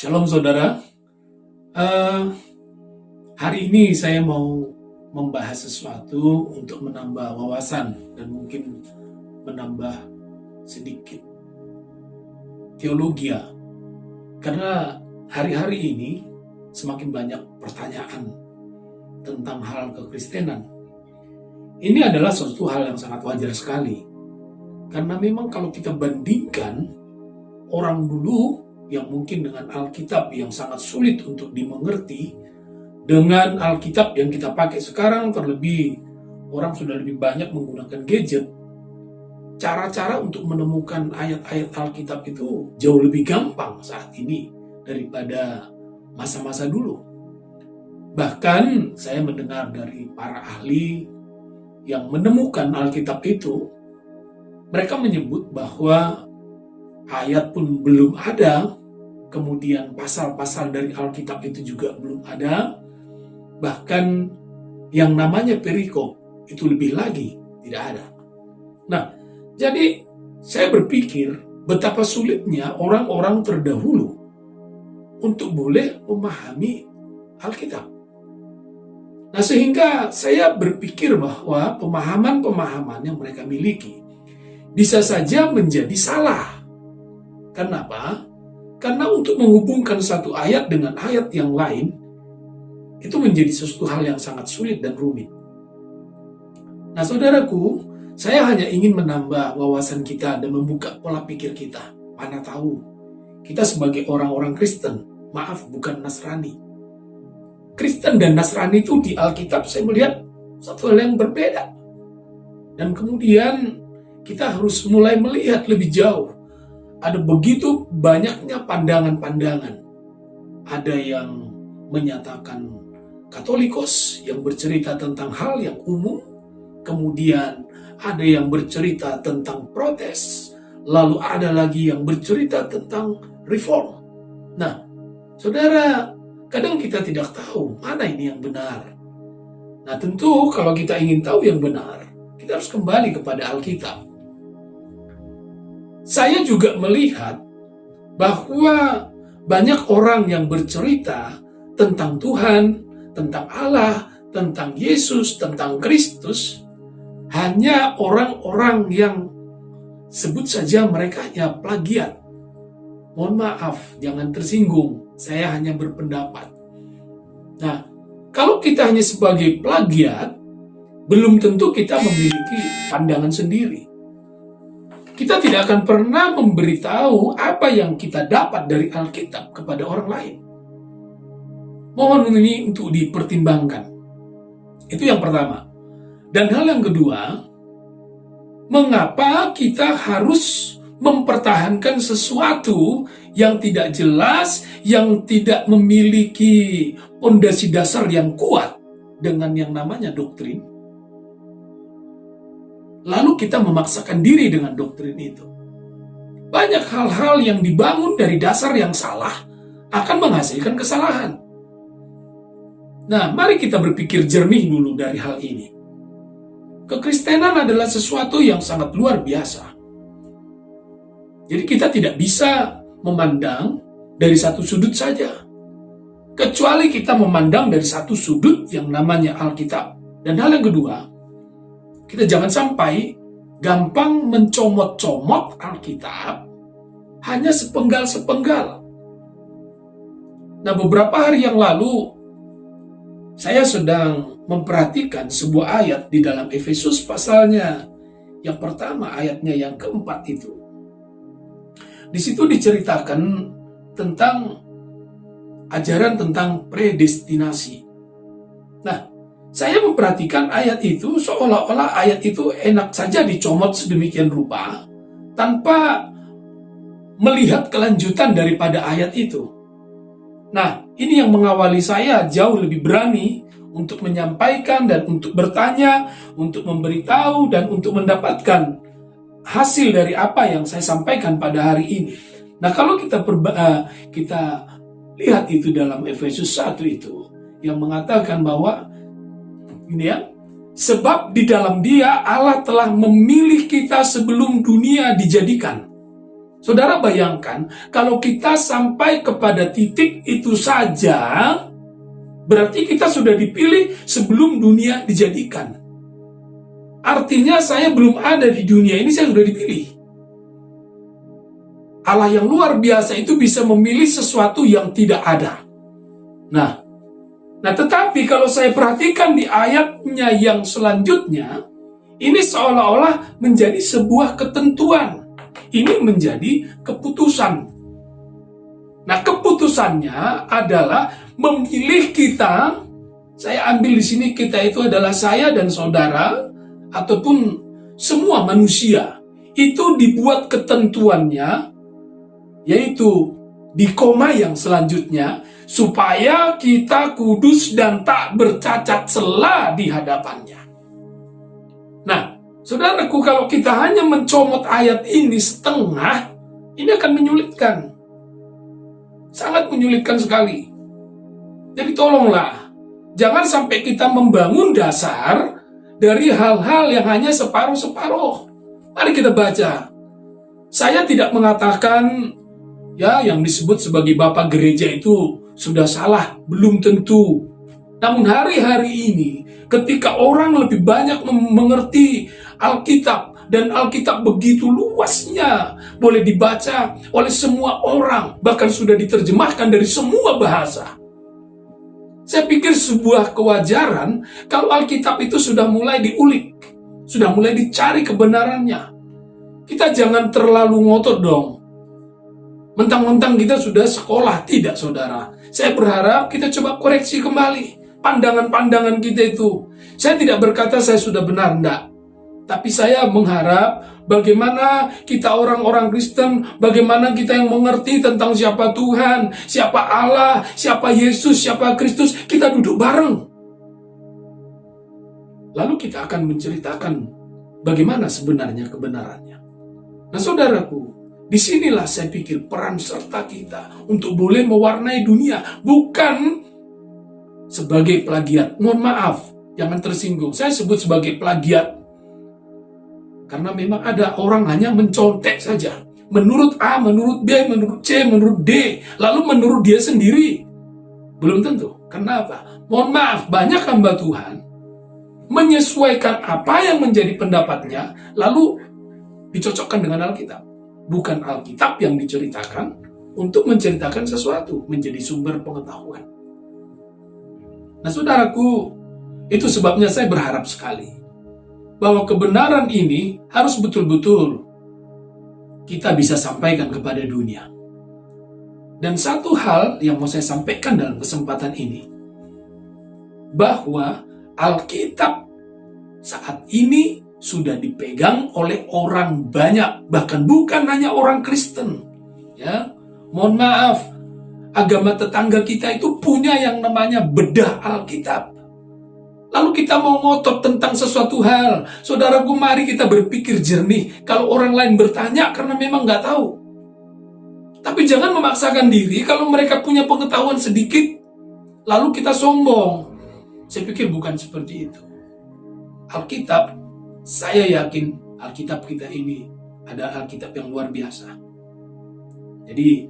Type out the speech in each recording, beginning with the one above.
Shalom saudara. Eh, Hari ini saya mau membahas sesuatu untuk menambah wawasan dan mungkin menambah sedikit teologi ya. Karena hari-hari ini semakin banyak pertanyaan tentang hal kekristenan. Ini adalah suatu hal yang sangat wajar sekali. Karena memang kalau kita bandingkan orang dulu yang mungkin dengan Alkitab yang sangat sulit untuk dimengerti dengan Alkitab yang kita pakai sekarang, terlebih orang sudah lebih banyak menggunakan gadget. Cara-cara untuk menemukan ayat-ayat Alkitab itu jauh lebih gampang saat ini daripada masa-masa dulu. Bahkan saya mendengar dari para ahli yang menemukan Alkitab itu, mereka menyebut bahwa ayat pun belum ada, kemudian pasal-pasal dari Alkitab itu juga belum ada, bahkan yang namanya perikop itu lebih lagi tidak ada. Nah, jadi saya berpikir betapa sulitnya orang-orang terdahulu untuk boleh memahami Alkitab. Nah, sehingga saya berpikir bahwa pemahaman-pemahaman yang mereka miliki bisa saja menjadi salah. Kenapa? Karena untuk menghubungkan satu ayat dengan ayat yang lain, itu menjadi sesuatu hal yang sangat sulit dan rumit. Nah, saudaraku, saya hanya ingin menambah wawasan kita dan membuka pola pikir kita. Mana tahu, kita sebagai orang-orang Kristen, maaf bukan Nasrani. Kristen dan Nasrani itu di Alkitab saya melihat satu hal yang berbeda. Dan kemudian kita harus mulai melihat lebih jauh. Ada begitu banyaknya pandangan-pandangan. Ada yang menyatakan Katolikos yang bercerita tentang hal yang umum. Kemudian ada yang bercerita tentang protes. Lalu ada lagi yang bercerita tentang reform. Nah, saudara, kadang kita tidak tahu mana ini yang benar. Nah, tentu kalau kita ingin tahu yang benar, kita harus kembali kepada Alkitab. Saya juga melihat bahwa banyak orang yang bercerita tentang Tuhan, tentang Allah, tentang Yesus, tentang Kristus, hanya orang-orang yang sebut saja mereka hanya plagiat. Mohon maaf, jangan tersinggung, saya hanya berpendapat. Nah, kalau kita hanya sebagai plagiat, belum tentu kita memiliki pandangan sendiri. Kita tidak akan pernah memberitahu apa yang kita dapat dari Alkitab kepada orang lain. Mohon ini untuk dipertimbangkan. Itu yang pertama. Dan hal yang kedua, mengapa kita harus mempertahankan sesuatu yang tidak jelas, yang tidak memiliki fondasi dasar yang kuat dengan yang namanya doktrin? Lalu kita memaksakan diri dengan doktrin itu. Banyak hal-hal yang dibangun dari dasar yang salah akan menghasilkan kesalahan. Nah, mari kita berpikir jernih dulu dari hal ini. Kekristenan adalah sesuatu yang sangat luar biasa. Jadi kita tidak bisa memandang dari satu sudut saja. Kecuali kita memandang dari satu sudut yang namanya Alkitab. Dan hal yang kedua, kita jangan sampai gampang mencomot-comot Alkitab hanya sepenggal-sepenggal. Nah, beberapa hari yang lalu saya sedang memperhatikan sebuah ayat di dalam Efesus pasalnya yang pertama, ayatnya yang keempat itu. Di situ diceritakan tentang ajaran tentang predestinasi. Nah, saya memperhatikan ayat itu seolah-olah ayat itu enak saja dicomot sedemikian rupa tanpa melihat kelanjutan daripada ayat itu. Nah, ini yang mengawali saya jauh lebih berani untuk menyampaikan dan untuk bertanya, untuk memberitahu dan untuk mendapatkan hasil dari apa yang saya sampaikan pada hari ini. Nah, kalau kita lihat itu dalam Efesus 1 itu yang mengatakan bahwa ini ya, sebab di dalam Dia Allah telah memilih kita sebelum dunia dijadikan. Saudara bayangkan, kalau kita sampai kepada titik itu saja, berarti kita sudah dipilih sebelum dunia dijadikan. Artinya saya belum ada di dunia ini, saya sudah dipilih. Allah yang luar biasa itu bisa memilih sesuatu yang tidak ada. Nah, tetapi kalau saya perhatikan di ayatnya yang selanjutnya, ini seolah-olah menjadi sebuah ketentuan. Ini menjadi keputusan. Nah, keputusannya adalah memilih kita. Saya ambil di sini kita itu adalah saya dan saudara, ataupun semua manusia. Itu dibuat ketentuannya, yaitu di koma yang selanjutnya, supaya kita kudus dan tak bercacat cela di hadapannya. Nah, saudaraku, kalau kita hanya mencomot ayat ini setengah, ini akan menyulitkan. Sangat menyulitkan sekali. Jadi tolonglah, jangan sampai kita membangun dasar dari hal-hal yang hanya separuh-separuh. Mari kita baca. Saya tidak mengatakan yang disebut sebagai Bapak Gereja itu sudah salah, belum tentu. Namun hari-hari ini, ketika orang lebih banyak mengerti Alkitab, dan Alkitab begitu luasnya, boleh dibaca oleh semua orang, bahkan sudah diterjemahkan dari semua bahasa. Saya pikir sebuah kewajaran kalau Alkitab itu sudah mulai diulik, sudah mulai dicari kebenarannya. Kita jangan terlalu ngotot dong. Mentang-mentang kita sudah sekolah, tidak saudara. Saya berharap kita coba koreksi kembali pandangan-pandangan kita itu. Saya tidak berkata saya sudah benar, enggak. Tapi saya mengharap bagaimana kita orang-orang Kristen, bagaimana kita yang mengerti tentang siapa Tuhan, siapa Allah, siapa Yesus, siapa Kristus, kita duduk bareng. Lalu kita akan menceritakan bagaimana sebenarnya kebenarannya. Nah saudaraku, disinilah saya pikir peran serta kita untuk boleh mewarnai dunia, bukan sebagai plagiat. Mohon maaf, jangan tersinggung. Saya sebut sebagai plagiat karena memang ada orang hanya mencontek saja. Menurut A, menurut B, menurut C, menurut D, lalu menurut dia sendiri. Belum tentu. Kenapa? Mohon maaf, banyak hamba Tuhan menyesuaikan apa yang menjadi pendapatnya, lalu dicocokkan dengan Alkitab. Bukan Alkitab yang diceritakan untuk menceritakan sesuatu, menjadi sumber pengetahuan. Nah saudaraku, itu sebabnya saya berharap sekali bahwa kebenaran ini harus betul-betul kita bisa sampaikan kepada dunia. Dan satu hal yang mau saya sampaikan dalam kesempatan ini, bahwa Alkitab saat ini sudah dipegang oleh orang banyak, bahkan bukan hanya orang Kristen. Ya, mohon maaf, agama tetangga kita itu punya yang namanya bedah Alkitab. Lalu kita mau ngotot tentang sesuatu hal. Saudaraku, mari kita berpikir jernih. Kalau orang lain bertanya karena memang nggak tahu. Tapi jangan memaksakan diri kalau mereka punya pengetahuan sedikit, lalu kita sombong. Saya pikir bukan seperti itu. Alkitab, saya yakin Alkitab kita ini ada Alkitab yang luar biasa. Jadi,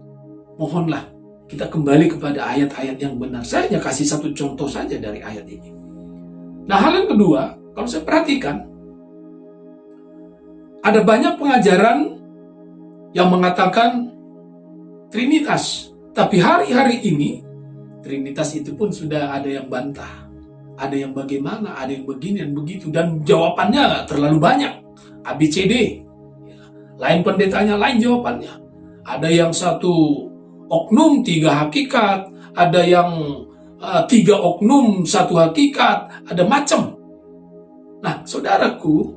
mohonlah kita kembali kepada ayat-ayat yang benar. Saya hanya kasih satu contoh saja dari ayat ini. Nah, hal yang kedua, kalau saya perhatikan, ada banyak pengajaran yang mengatakan Trinitas. Tapi hari-hari ini, Trinitas itu pun sudah ada yang bantah. Ada yang bagaimana, ada yang begini dan begitu. Dan jawabannya terlalu banyak. ABCD. Lain pendetanya, lain jawabannya. Ada yang satu oknum, 3 hakikat. Ada yang 3 oknum, 1 hakikat, ada macam. Nah, saudaraku,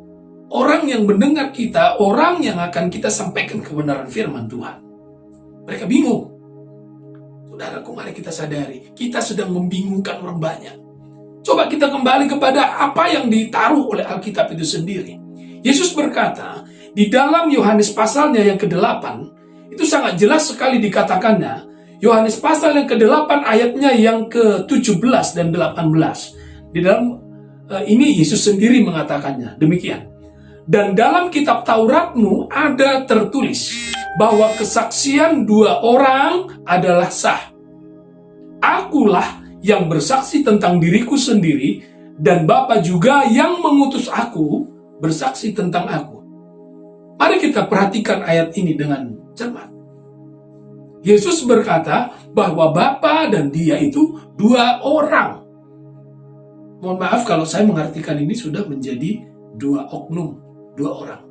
orang yang mendengar kita, orang yang akan kita sampaikan kebenaran firman Tuhan, mereka bingung. Saudaraku, mari kita sadari, kita sedang membingungkan orang banyak. Coba kita kembali kepada apa yang ditaruh oleh Alkitab itu sendiri. Yesus berkata, di dalam Yohanes pasalnya yang ke-8, itu sangat jelas sekali dikatakannya, Yohanes pasal yang ke-8 ayatnya yang ke-17 dan 18. Di dalam ini Yesus sendiri mengatakannya demikian. Dan dalam kitab Tauratmu ada tertulis bahwa kesaksian dua orang adalah sah. Akulah yang bersaksi tentang diriku sendiri, dan Bapa juga yang mengutus aku bersaksi tentang aku. Mari kita perhatikan ayat ini dengan cermat. Yesus berkata bahwa Bapa dan Dia itu dua orang. Mohon maaf kalau saya mengartikan ini sudah menjadi dua oknum, dua orang.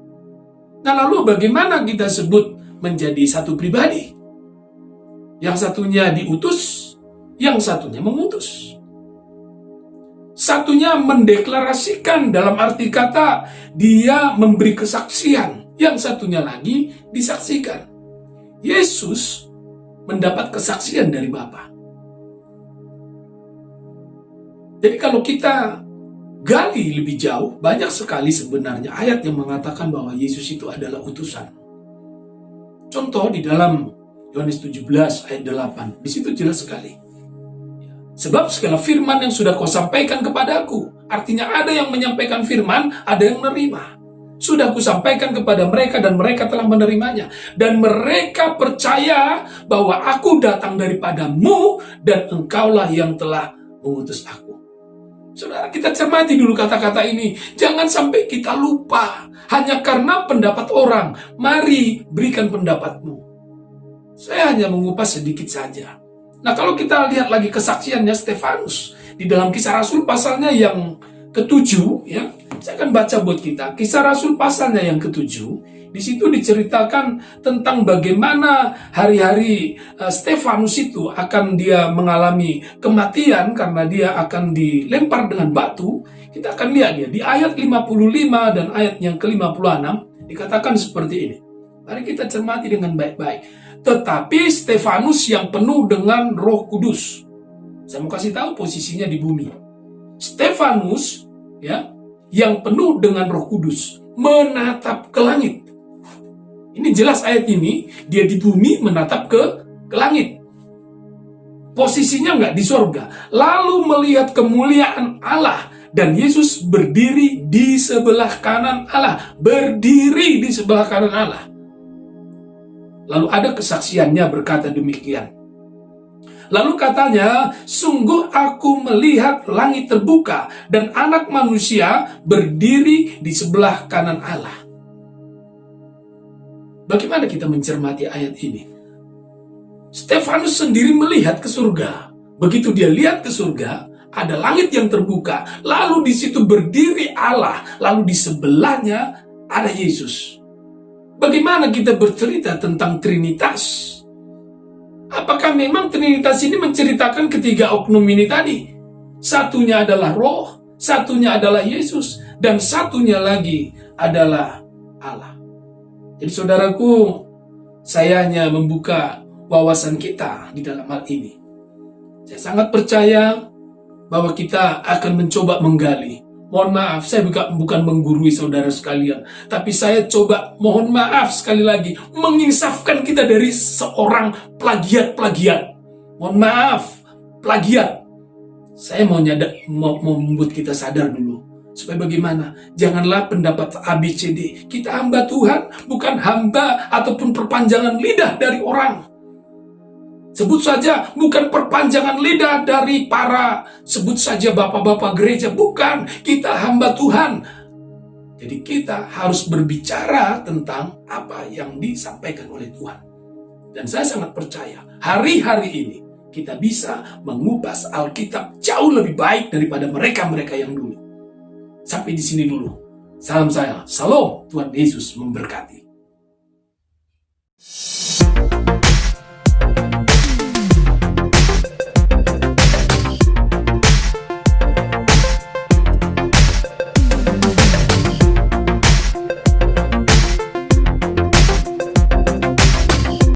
Nah, lalu bagaimana kita sebut menjadi satu pribadi? Yang satunya diutus, yang satunya mengutus. Satunya mendeklarasikan, dalam arti kata dia memberi kesaksian, yang satunya lagi disaksikan. Yesus mendapat kesaksian dari Bapa. Jadi kalau kita gali lebih jauh, banyak sekali sebenarnya ayat yang mengatakan bahwa Yesus itu adalah utusan. Contoh di dalam Yohanes 17 ayat 8, di situ jelas sekali. Sebab segala firman yang sudah kau sampaikan kepadaku, artinya ada yang menyampaikan firman, ada yang menerima. Sudah kusampaikan kepada mereka dan mereka telah menerimanya. Dan mereka percaya bahwa aku datang daripadamu dan engkaulah yang telah mengutus aku. Saudara, kita cermati dulu kata-kata ini. Jangan sampai kita lupa hanya karena pendapat orang. Mari berikan pendapatmu. Saya hanya mengupas sedikit saja. Nah, kalau kita lihat lagi kesaksiannya Stefanus di dalam Kisah Rasul pasalnya yang ke-7, ya, saya akan baca buat kita. Kisah Rasul pasalnya yang ke-7. Di situ diceritakan tentang bagaimana hari-hari Stefanus itu akan dia mengalami kematian karena dia akan dilempar dengan batu. Kita akan lihat dia di ayat 55 dan ayat yang ke-56 dikatakan seperti ini. Mari kita cermati dengan baik-baik. Tetapi Stefanus yang penuh dengan Roh Kudus. Saya mau kasih tahu posisinya di bumi. Stefanus, ya, yang penuh dengan Roh Kudus menatap ke langit. Ini jelas ayat ini, dia di bumi menatap ke langit. Posisinya nggak di sorga. Lalu melihat kemuliaan Allah dan Yesus berdiri di sebelah kanan Allah. Berdiri di sebelah kanan Allah. Lalu ada kesaksiannya berkata demikian. Lalu katanya, sungguh aku melihat langit terbuka dan anak manusia berdiri di sebelah kanan Allah. Bagaimana kita mencermati ayat ini? Stefanus sendiri melihat ke surga. Begitu dia lihat ke surga, ada langit yang terbuka. Lalu di situ berdiri Allah. Lalu di sebelahnya ada Yesus. Bagaimana kita bercerita tentang Trinitas? Apakah memang Trinitas ini menceritakan ketiga oknum ini tadi? Satunya adalah Roh, satunya adalah Yesus, dan satunya lagi adalah Allah. Jadi saudaraku, saya hanya membuka wawasan kita di dalam hal ini. Saya sangat percaya bahwa kita akan mencoba menggali. Mohon maaf, saya bukan menggurui saudara sekalian. Tapi saya coba, mohon maaf sekali lagi, menginsafkan kita dari seorang plagiat-plagiat. Mohon maaf, plagiat. Saya mau membuat kita sadar dulu. Supaya bagaimana? Janganlah pendapat ABCD. Kita hamba Tuhan, bukan hamba ataupun perpanjangan lidah dari orang. Sebut saja bukan perpanjangan lidah dari para, sebut saja bapak-bapak gereja. Bukan, kita hamba Tuhan. Jadi kita harus berbicara tentang apa yang disampaikan oleh Tuhan. Dan saya sangat percaya, hari-hari ini kita bisa mengupas Alkitab jauh lebih baik daripada mereka-mereka yang dulu. Sampai di sini dulu. Salam saya. Salam. Tuhan Yesus memberkati.